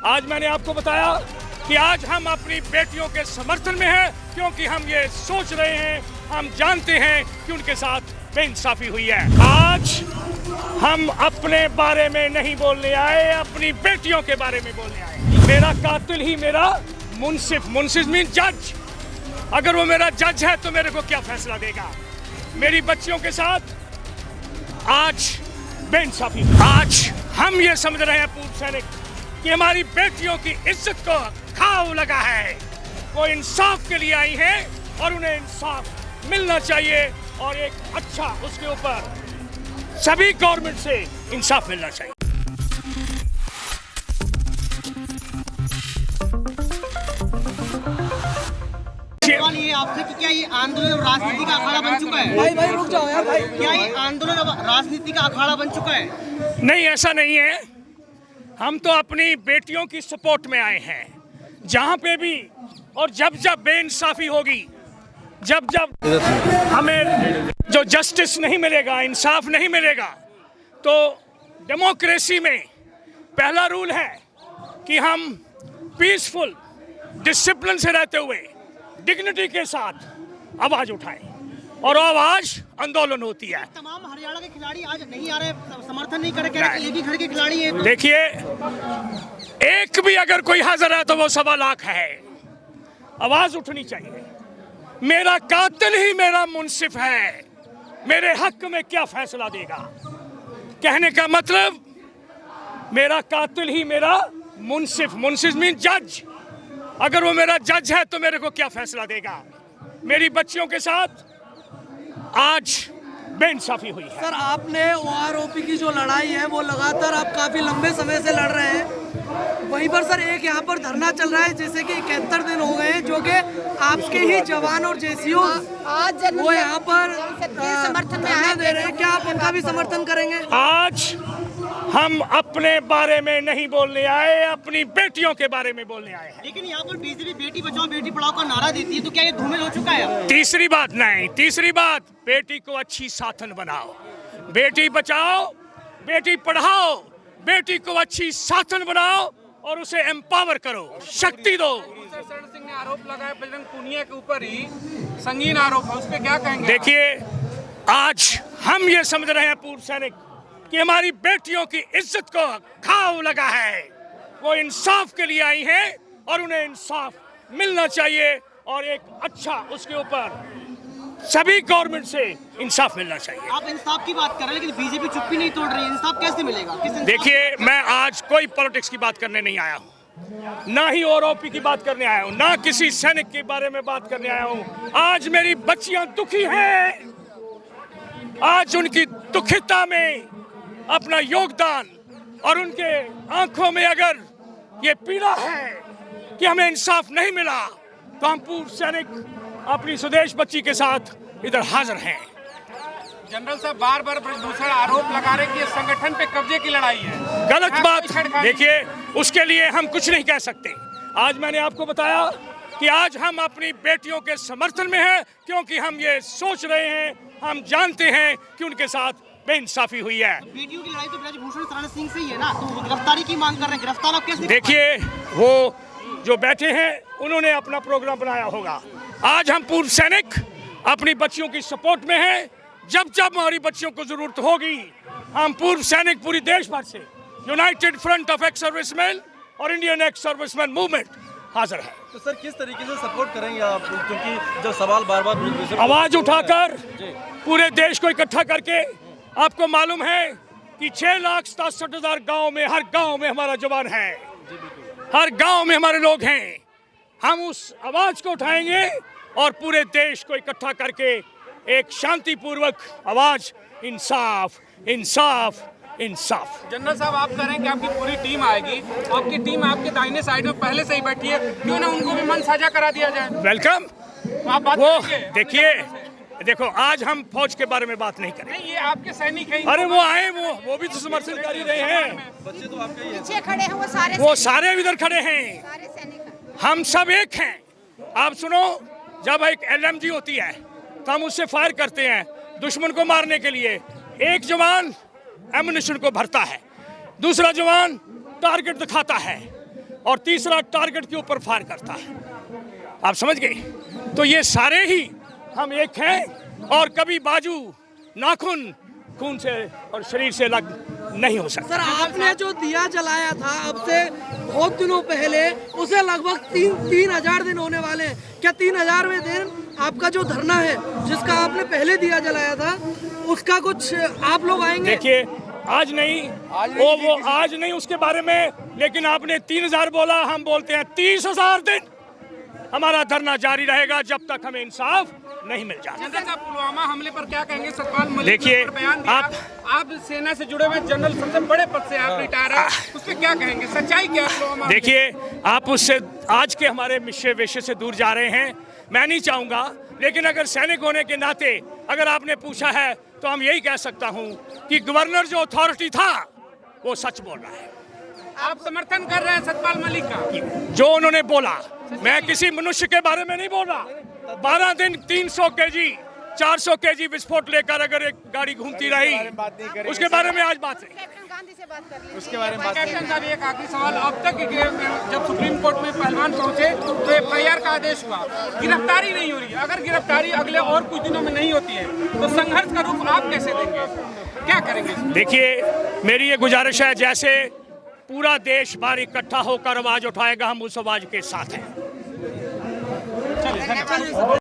आज मैंने आपको बताया कि आज हम अपनी बेटियों के समर्थन में हैं, क्योंकि हम ये सोच रहे हैं, हम जानते हैं कि उनके साथ बेइंसाफी हुई है। आज हम अपने बारे में नहीं बोलने आए, अपनी बेटियों के बारे में बोलने आए। मेरा कातिल ही मेरा मुंसिफ, मुंसिफ मीन जज। अगर वो मेरा जज है तो मेरे को क्या फैसला देगा? मेरी बच्चियों के साथ आज बेइंसाफी। आज हम ये समझ रहे हैं पूर्व सैनिक कि हमारी बेटियों की इज्जत को घाव लगा है। वो इंसाफ के लिए आई हैं और उन्हें इंसाफ मिलना चाहिए और एक अच्छा उसके ऊपर सभी गवर्नमेंट से इंसाफ मिलना चाहिए। सवाल ये आपसे कि क्या ये आंदोलन राजनीति का अखाड़ा बन चुका है? भाई रुक जाओ यार भाई। क्या ये आंदोलन अब राजनीति का अखाड़ा बन चुका है? नहीं, ऐसा नहीं है। हम तो अपनी बेटियों की सपोर्ट में आए हैं। जहाँ पे भी और जब जब बेइंसाफी होगी, जब जब हमें जो जस्टिस नहीं मिलेगा, इंसाफ नहीं मिलेगा, तो डेमोक्रेसी में पहला रूल है कि हम पीसफुल डिसिप्लिन से रहते हुए डिग्निटी के साथ आवाज उठाएं और आवाज आंदोलन होती है। तमाम हरियाणा के खिलाड़ी आज नहीं आ रहे, समर्थन नहीं कर रहे, ये भी घर के खिलाड़ी हैं। तो देखिए, एक भी अगर कोई हाजिर है तो वो 1.25 लाख है। आवाज उठनी चाहिए। मेरा कातिल ही मेरा मुंसिफ है, मेरे हक में क्या फैसला देगा? कहने का मतलब मेरा कातिल ही मेरा मुंसिफ, मुंसिफ मीन जज। अगर वो मेरा जज है तो मेरे को क्या फैसला देगा? मेरी बच्चियों के साथ आज बेइंसाफी हुई है। सर, आपने ओआरओपी की जो लड़ाई है वो लगातार आप काफी लंबे समय से लड़ रहे हैं। वहीं पर सर एक यहाँ पर धरना चल रहा है, जैसे कि 71 दिन हो गए हैं, जो कि आपके ही जवान और जेसीओ आज वो यहाँ पर समर्थन में धरना दे रहे हैं। क्या आप उनका भी समर्थन करेंगे? आज हम अपने बारे में नहीं बोलने आए, अपनी बेटियों के बारे में बोलने आए हैं। लेकिन यहाँ पर बीजेपी बेटी बचाओ बेटी पढ़ाओ का नारा देती है, तो क्या ये धूमिल हो चुका है? तीसरी बात नहीं, तीसरी बात, बेटी को अच्छी साथन बनाओ। बेटी बचाओ, बेटी पढ़ाओ, बेटी को अच्छी साथन बनाओ और उसे एम्पावर करो, शक्ति दो। शरण सिंह ने आरोप लगाया बजरंग पूनिया के ऊपर ही, संगीन आरोप है, उस पे क्या कहेंगे? देखिए, आज हम ये समझ रहे हैं पूर्व सैनिक कि हमारी बेटियों की इज्जत को घाव लगा है। वो इंसाफ के लिए आई हैं और उन्हें इंसाफ मिलना चाहिए और एक अच्छा उसके ऊपर सभी गवर्नमेंट से इंसाफ मिलना चाहिए। आप इंसाफ की बात कर रहे हैं, लेकिन बीजेपी चुप्पी नहीं तोड़ रही है। इंसाफ कैसे मिलेगा? देखिए, मैं आज कोई पॉलिटिक्स की बात करने नहीं आया हूँ, ना ही ओआरओपी की बात करने आया हूँ, ना किसी सैनिक के बारे में बात करने आया हूँ। आज मेरी बच्चियां दुखी हैं। आज उनकी दुखिता में अपना योगदान और उनके आंखों में अगर ये पीड़ा है कि हमें इंसाफ नहीं मिला, तो हम पूर्व सैनिक अपनी स्वदेश बच्ची के साथ इधर हाजिर हैं। जनरल साहब बार बार दूसरा आरोप लगा रहे कि ये संगठन पे कब्जे की लड़ाई है। गलत बात। देखिए, उसके लिए हम कुछ नहीं कह सकते। आज मैंने आपको बताया कि आज हम अपनी बेटियों के समर्थन में हैं, क्योंकि हम ये सोच रहे हैं, हम जानते हैं कि उनके साथ बेइंसाफी हुई है। बेटियों की लड़ाई तो ब्रजभूषण शरण सिंह से ही है ना, तो वो गिरफ्तारी की मांग कर रहे हैं। गिरफ्तार आप कैसे? देखिए, वो जो बैठे हैं उन्होंने अपना प्रोग्राम बनाया होगा। आज हम पूर्व सैनिक अपनी बच्चियों की सपोर्ट में हैं। जब जब हमारी बच्चियों को जरूरत होगी, हम पूर्व सैनिक पूरी देश भर से United front of ex serviceman और इंडियन एक्स सर्विसमैन मूवमेंट हाजिर है। तो सर किस तरीके से सपोर्ट करेंगे आप, क्योंकि जब सवाल बार बार आवाज उठाकर पूरे देश को इकट्ठा करके, आपको मालूम है कि 6,67,000 गांव में, हर गांव में हमारा जवान है, हर गांव में हमारे लोग हैं। हम उस आवाज को उठाएंगे और पूरे देश को इकट्ठा करके एक शांतिपूर्वक आवाज, इंसाफ, इंसाफ, इंसाफ। जनरल साहब, आप कह रहे हैं कि आपकी पूरी टीम आएगी, आपकी टीम आपके दाहिने साइड में पहले से ही बैठी है, क्यों ना उनको भी मन साझा करा दिया जाए? वेलकम। आप बात वो करेंगे? देखिए, देखो, आज हम फौज के बारे में बात नहीं करें। नहीं, ये आपके सैनिक हैं। अरे वो आए, वो भी तो समर्थन कर ही रहे हैं। बच्चे तो आपके ही हैं। पीछे खड़े हैं वो सारे इधर खड़े हैं। सारे सैनिक। हम सब एक हैं। आप सुनो, जब एक LMG होती है तो हम उससे फायर करते हैं दुश्मन को मारने के लिए। एक जवान एमुनिशन को भरता है, दूसरा जवान टारगेट दिखाता है। और तीसरा टारगेट के ऊपर फायर करता है। आप समझ गए? तो ये सारे ही हम एक हैं और कभी बाजू नाखून खून से और शरीर से अलग नहीं हो सकता। सर आपने जो दिया जलाया था अब से बहुत दिनों पहले, उसे लगभग 3,000 दिन होने वाले हैं। क्या 3,000वें दिन आपका जो धरना है जिसका आपने पहले दिया जलाया था उसका कुछ आप लोग आएंगे? देखिए आज नहीं, वो आज नहीं उसके बारे में, लेकिन आपने 3,000 बोला, हम बोलते हैं 30,000 दिन हमारा धरना जारी रहेगा जब तक हमें इंसाफ नहीं मिल जाता। जनरल साहब पुलवामा हमले पर क्या कहेंगे? सतपाल मलिक देखिए, ने बयान दिया, आप सेना से जुड़े हुए जनरल, सबसे बड़े पद से आप रिटायर हैं, उस पर क्या कहेंगे? सच्चाई क्या है पुलवामा? देखिए आप उससे आज के हमारे विषय से दूर जा रहे हैं, मैं नहीं चाहूँगा, लेकिन अगर सैनिक होने के नाते अगर आपने पूछा है तो हम यही कह सकता हूँ कि गवर्नर जो अथॉरिटी था वो सच बोल रहा है। आप समर्थन कर रहे हैं सतपाल मलिक का? जो उन्होंने बोला, मैं किसी मनुष्य के बारे में नहीं बोल रहा। 12 दिन 300 केजी 400 केजी विस्फोट लेकर अगर एक गाड़ी घूमती रही, उसके बारे में आज बात नहीं। कैप्टन गांधी से बात कर उसके बारे में बात कैप्टन साहब एक आखिरी सवाल, अब तक जब सुप्रीम कोर्ट में पहलवान पहुंचे तो एफआईआर का आदेश हुआ, गिरफ्तारी नहीं हो रही। अगर गिरफ्तारी अगले और कुछ दिनों में नहीं होती है तो संघर्ष का रूप आप कैसे देंगे, क्या करेंगे? देखिए मेरी ये गुजारिश है, जैसे पूरा देश बाहर इकट्ठा होकर आवाज उठाएगा, हम उस आवाज के साथ हैं।